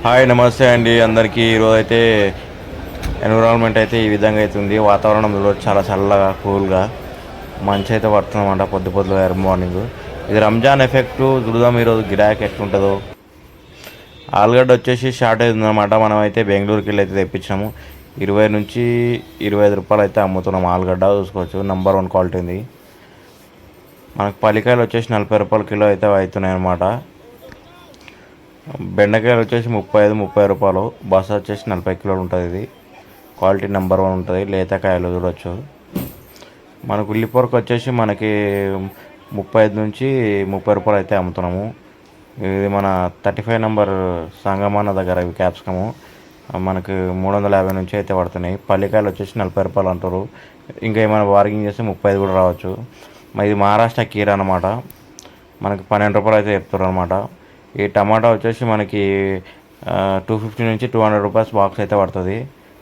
Hi నమస్తే అండి అందరికీ. ఈరోజు అయితే ఎన్విరాన్మెంట్ అయితే ఈ విధంగా అవుతుంది. వాతావరణం ఈరోజు చాలా చల్లగా కూల్గా మంచి అయితే పడుతుందన్నమాట. పొద్దుగా ఎర్లీ మార్నింగ్ ఇది రంజాన్ ఎఫెక్ట్. చూద్దాం ఈరోజు గిరాకీ ఎట్లుంటుందో. ఆలుగడ్డ వచ్చేసి షార్ట్ అవుతుందన్నమాట. మనం అయితే బెంగళూరుకి వెళ్ళి అయితే తెప్పించాము. 20 నుంచి 25 రూపాయలు అయితే అమ్ముతున్నాం. ఆలుగడ్డ చూసుకోవచ్చు, నెంబర్ 1 క్వాలిటీ ఉంది. మనకు పల్లికాయలు వచ్చేసి 40 రూపాయల కిలో అయితే అవుతున్నాయి అన్నమాట. బెండకాయలు వచ్చేసి 35-30 రూపాయలు. బస్సు వచ్చేసి 40 కిలోలు ఉంటుంది. ఇది క్వాలిటీ నెంబర్ 1 ఉంటుంది. లేతకాయలు చూడవచ్చు. మనకు ఉల్లిపొరకు వచ్చేసి మనకి 35 నుంచి 30 రూపాయలు అయితే అమ్ముతున్నాము. ఇది మన 35 నెంబర్ సంగమాన దగ్గర ఇవి క్యాప్సికము మనకు 350 నుంచి అయితే పడుతున్నాయి. పల్లికాయలు వచ్చేసి 40 రూపాయలు అంటారు. ఇంకా ఏమైనా బార్గింగ్ చేస్తే 35 కూడా రావచ్చు. ఇది మహారాష్ట్ర కీర అనమాట. మనకి 12 రూపాయలు అయితే చెప్తారు అనమాట. ఈ టమాటా వచ్చేసి మనకి 250 నుంచి 200 రూపీస్ బాక్స్ అయితే పడుతుంది.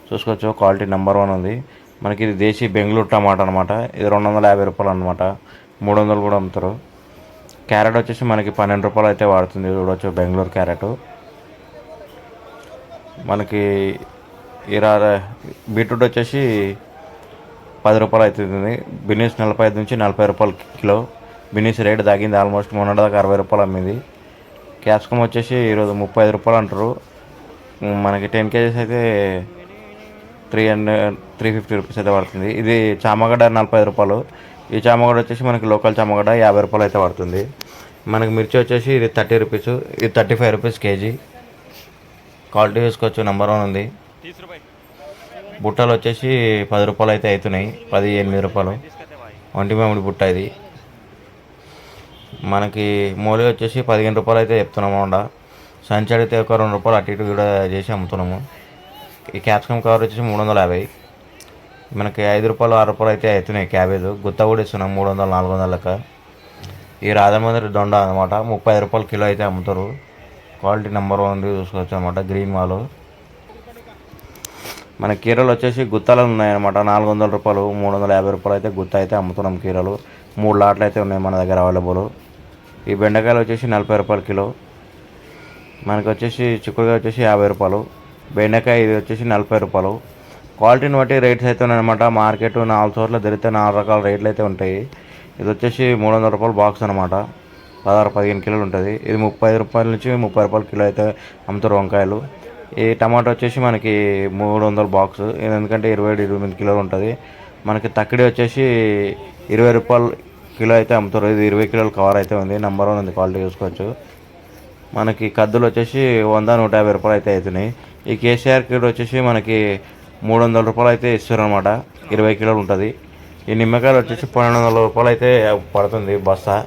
చూసుకోవచ్చు, క్వాలిటీ నెంబర్ 1 ఉంది. మనకి ఇది దేశీ బెంగళూరు టమాటా అనమాట. ఇది 250 రూపాయలు అనమాట. 300 కూడా అమ్ముతారు. క్యారెట్ వచ్చేసి మనకి 12 రూపాయలు అయితే పడుతుంది. చూడవచ్చు, బెంగళూరు క్యారెట్. మనకి బీట్రూట్ వచ్చేసి 10 రూపాయలు అవుతుంది. బీన్స్ 45 నుంచి 40 రూపాయలు కిలో. బీన్స్ రేట్ తగ్గింది. ఆల్మోస్ట్ మొన్నటిదాకా 60 రూపాయలు అమ్మింది. క్యాప్సికమ్ వచ్చేసి ఈరోజు 35 రూపాయలు అంటారు. మనకి 10 కేజీస్ అయితే 350 రూపీస్ అయితే పడుతుంది. ఇది చామగడ్డ 40 రూపాయలు. ఈ చామగడ్డ వచ్చేసి మనకి లోకల్ చామగడ్డ 50 రూపాయలు అయితే పడుతుంది. మనకి మిర్చి వచ్చేసి ఇది 30 రూపీస్. ఇది 35 రూపీస్ కేజీ. క్వాలిటీ చూసుకోవచ్చు, నెంబర్ 1 ఉంది. బుట్టలు వచ్చేసి 10 రూపాయలు అయితే అవుతున్నాయి. 18 రూపాయలు ఒంటి మామిడి బుట్ట ఇది. మనకి మూలి వచ్చేసి 15 రూపాయలు అయితే చెప్తున్నాము. అండ సంచి అడిగితే ఒక 2 రూపాయలు అటు ఇటు కూడా చేసి అమ్ముతున్నాము. ఈ క్యాప్సికమ్ కవర్ వచ్చేసి 350. మనకి 5 రూపాయలు 6 రూపాయలు అయితే అవుతున్నాయి. క్యాబేజ్ గుత్త కూడా ఇస్తున్నాం 300-400 లెక్క. ఈ రాజమండ్రి దొండ అనమాట 30 రూపాయలు కిలో అయితే అమ్ముతారు. క్వాలిటీ నెంబర్ 1 చూసుకోవచ్చు అనమాట. గ్రీన్ వాలు. మన కీరలు వచ్చేసి గుత్తలు ఉన్నాయన్నమాట. 400 రూపాయలు 350 రూపాయలు అయితే గుత్త అయితే అమ్ముతున్నాం. కీరలు 3 లాట్లు అయితే ఉన్నాయి మన దగ్గర అవైలబుల్. ఈ బెండకాయలు వచ్చేసి 40 రూపాయల కిలో. మనకి వచ్చేసి చిక్కుడుకాయ వచ్చేసి 50 రూపాయలు. బెండకాయ ఇది వచ్చేసి 40 రూపాయలు. క్వాలిటీని బట్టి రేట్స్ అయితే ఉన్నాయన్నమాట. మార్కెట్ 4 చోట్ల తిరిగితే 4 రకాల రేట్లు అయితే ఉంటాయి. ఇది వచ్చేసి 300 రూపాయలు బాక్స్ అనమాట. 16-15 కిలోలు ఉంటుంది. ఇది 30 రూపాయల నుంచి 30 రూపాయల కిలో అయితే అమ్ముతారు వంకాయలు. ఈ టమాటో వచ్చేసి మనకి 300 బాక్స్. ఎందుకంటే 27-28 కిలోలు ఉంటుంది. మనకి తక్కిడి వచ్చేసి 20 రూపాయలు కిలో అయితే అమ్ముతారు. ఇది 20 కిలోల కవర్ అయితే ఉంది. నెంబర్ 1 ఉంది. క్వాలిటీ చూసుకోవచ్చు. మనకి కద్దులు వచ్చేసి 100-150 రూపాయలు అయితే అవుతున్నాయి. ఈ కేసీఆర్ కిలో వచ్చేసి మనకి 300 రూపాయలు అయితే ఇస్తారు అనమాట. 20 కిలోలు ఉంటుంది. ఈ నిమ్మకాయలు వచ్చేసి 1200 రూపాయలు అయితే పడుతుంది బస్తా.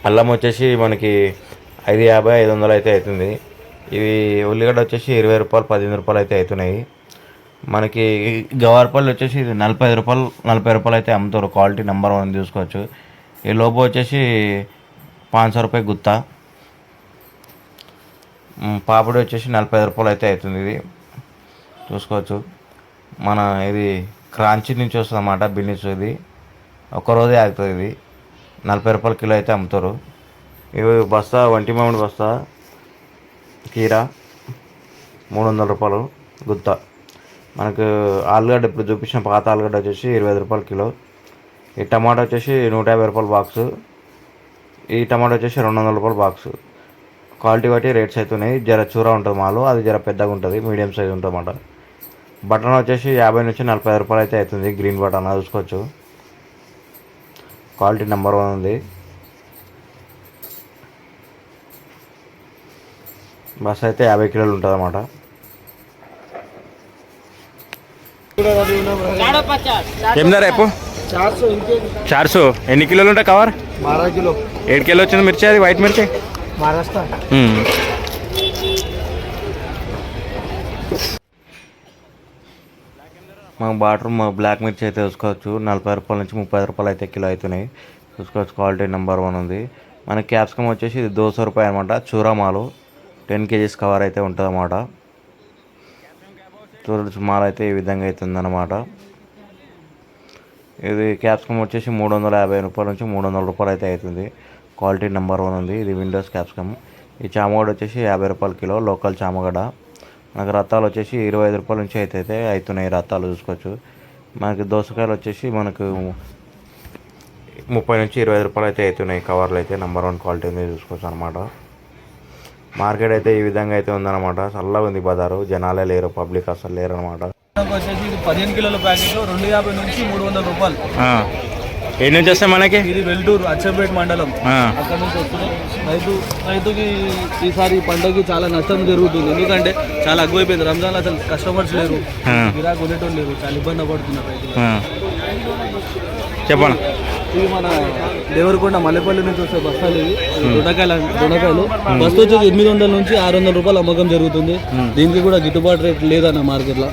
అల్లం వచ్చేసి మనకి 550-500 అయితే అవుతుంది. ఇవి ఉల్లిగడ్డ వచ్చేసి 20 రూపాయలు 15 రూపాయలు అయితే అవుతున్నాయి. మనకి గవారపల్లి వచ్చేసి ఇది 40 రూపాయలు అయితే అమ్ముతారు. క్వాలిటీ నెంబర్ 1 చూసుకోవచ్చు. ఈ లోబో వచ్చేసి 500 రూపాయలు గుత్త. పాపడి వచ్చేసి 45 రూపాయలు అయితే అవుతుంది. ఇది చూసుకోవచ్చు. మన ఇది క్రాంచీ నుంచి వస్తుంది అన్నమాట. బిన్నీస్ ఇది ఒక్కరోజే ఆగుతుంది. ఇది 40 రూపాయల కిలో అయితే అమ్ముతారు. ఇవి బస్తా వంటి మామిడి బస్తా కీర 300 రూపాయలు గుత్త. మనకు ఆలుగడ్డ ఇప్పుడు చూపించిన పాత ఆలుగడ్డ వచ్చేసి 25 రూపాయల కిలో. ఈ టమాటా వచ్చేసి 150 రూపాయల బాక్సు. ఈ టమాటా వచ్చేసి 200 రూపాయల బాక్సు. క్వాలిటీ బట్టి రేట్స్ అవుతున్నాయి. జర చూరా ఉంటుంది మాలు, అది జర పెద్దగా ఉంటుంది, మీడియం సైజ్ ఉంటుంది అన్నమాట. బటన్ వచ్చేసి 50 నుంచి 45 రూపాయలు అయితే అవుతుంది. గ్రీన్ బటన్ చూసుకోవచ్చు. క్వాలిటీ నెంబర్ 1 ఉంది. బస్ అయితే 50 కిలోలు ఉంటుంది అన్నమాట. ఏం ధర రేపు 400. ఎన్ని కిలోలు ఉంటాయి కవర్? 12 కిలో. 7 కిలో వచ్చింది మిర్చి. అది వైట్ మిర్చి మహారాష్ట్ర. మా బ్లాక్ మిర్చి అయితే చూసుకోవచ్చు. 40 రూపాయల నుంచి 30 రూపాయలు అయితే కిలో అవుతున్నాయి. చూసుకోవచ్చు, క్వాలిటీ నెంబర్ 1 ఉంది. మన క్యాప్సికమ్ వచ్చేసి ఇది 200 రూపాయలు అనమాట. చూరామాలు 10 కేజీస్ కవర్ అయితే ఉంటుంది అన్నమాట. చూడవచ్చు, మాల్ అయితే ఈ విధంగా అవుతుందన్నమాట. ఇది క్యాప్సికమ్ వచ్చేసి 350 రూపాయల నుంచి 300 రూపాయలు అయితే అవుతుంది. క్వాలిటీ నెంబర్ 1 ఉంది. ఇది విండోస్ క్యాప్సికమ్. ఈ చామగడ్డ వచ్చేసి 50 రూపాయలు కిలో, లోకల్ చామగడ్డ. మనకు రత్తాలు వచ్చేసి 25 రూపాయల నుంచి అయితే అవుతున్నాయి రత్తాలు చూసుకోవచ్చు. మనకి దోసకాయలు వచ్చేసి మనకు 30 నుంచి 25 రూపాయలు అయితే అవుతున్నాయి కవర్లు అయితే. నెంబర్ 1 క్వాలిటీ ఉంది చూసుకోవచ్చు అనమాట. మార్కెట్ అయితే ఈ విధంగా అయితే ఉందన్నమాట. చల్లగా ఉంది బజారు, జనాలే లేరు, పబ్లిక్ అసలు లేరు అనమాట. వచ్చేసి ఇది 15 కిలోల ప్యాకెట్ 250 నుంచి 300 రూపాయలు. ఎన్ని నుంచి వస్తాయి మనకి? ఇది వెల్టూరు అచ్చంపేట మండలం, అక్కడ నుంచి వస్తున్నాయి. రైతుకి ఈసారి పంటకి చాలా నష్టం జరుగుతుంది. ఎందుకంటే చాలా అగ్గువైపోయింది. రంజాన్ అసలు కస్టమర్స్ లేరు, గిరాకు కొనేటోళ్ళు లేరు, చాలా ఇబ్బంది పడుతున్నారు రైతులు. చెప్పండి. ఇవి మన దేవరకొండ మల్లెపల్లి నుంచి వస్తే బస్తాలు. ఇవి దొండకాయలు బస్తా వచ్చేసి 800 నుంచి 600 రూపాయలు అమ్మకం జరుగుతుంది. దీనికి కూడా గిట్టుబాటు రేట్ లేదన్న మార్కెట్లో.